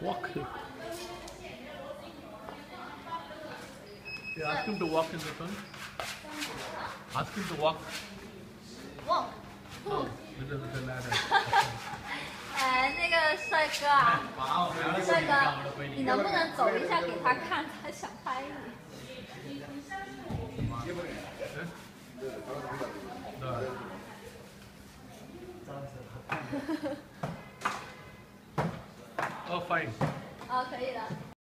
Walk. Yeah, ask him to walk in this one. Ask him to walk. Walk. With the ladder. 哎，那个帅哥啊，帅哥，你能不能走一下给他看？他想拍你。Oh, fine. 啊，可以了。